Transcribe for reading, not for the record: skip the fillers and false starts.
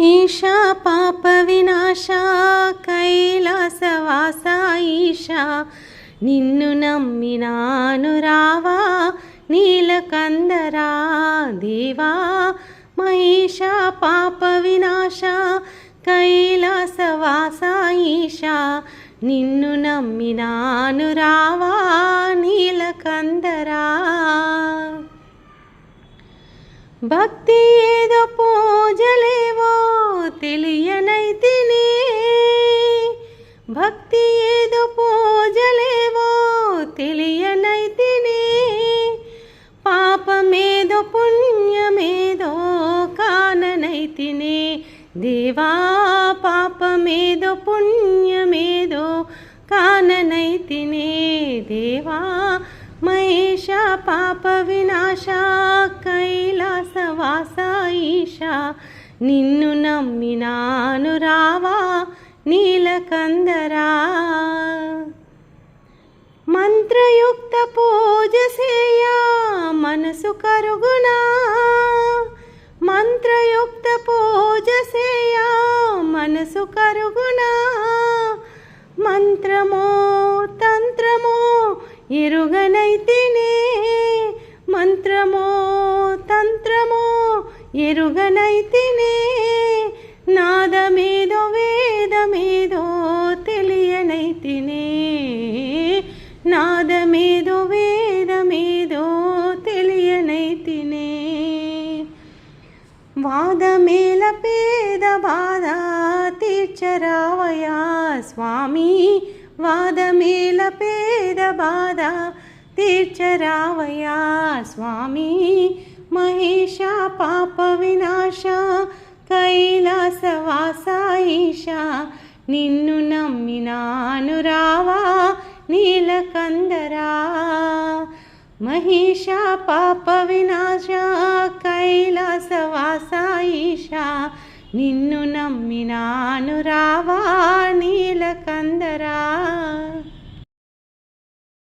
ఈశా పాప వినాశ కైలాసవాస ఈశా నిన్ను నమ్మినాను రావా నీలకందరా దేవా మహిషా పాప వినాశ కైలాసవాస ఈశా నిన్ను నమ్మినాను రావా నీలకందరా. భక్తి ఏదో పూజలేవో తెలియనైతినే, భక్తి ఏదో పూజలేవో తెలియనైతినే, పాపమేదో పుణ్యమేదో కాననైతినే దేవా పాపమేదో పుణ్యమేదో కాననైతినే దేవా మహేషా పాప వినాశ కైలాసవాస ఈశా నిన్ను నమ్మినాను రావా నీలకందరా. మంత్రయుక్త పూజ సేయా మనసు కరుగునా, మంత్రయుక్త పూజ సేయా మనసు కరుగునా, మంత్రమో తంత్రమో ఎరుగనైతినే, మంత్రమో తంత్రమో ఎరుగనైతినే, నాదమేదో వేదమేదో తెలియనైతినే, నాదమేదో వేదమేదో తెలియనైతినే. వాదమేల పేద బాధ తీర్చరావయా స్వామి, వాదమేల పేద బాధ తీర్చరావయా స్వామి మహేషా పాప వినాశ కైలాసవాస ఈశా నిన్ను నమ్మినాను రావా నీలకందరా. మహేషా పాప వినాశ కైలాసవాస ఈశా నిన్ను నమ్మినాను రావా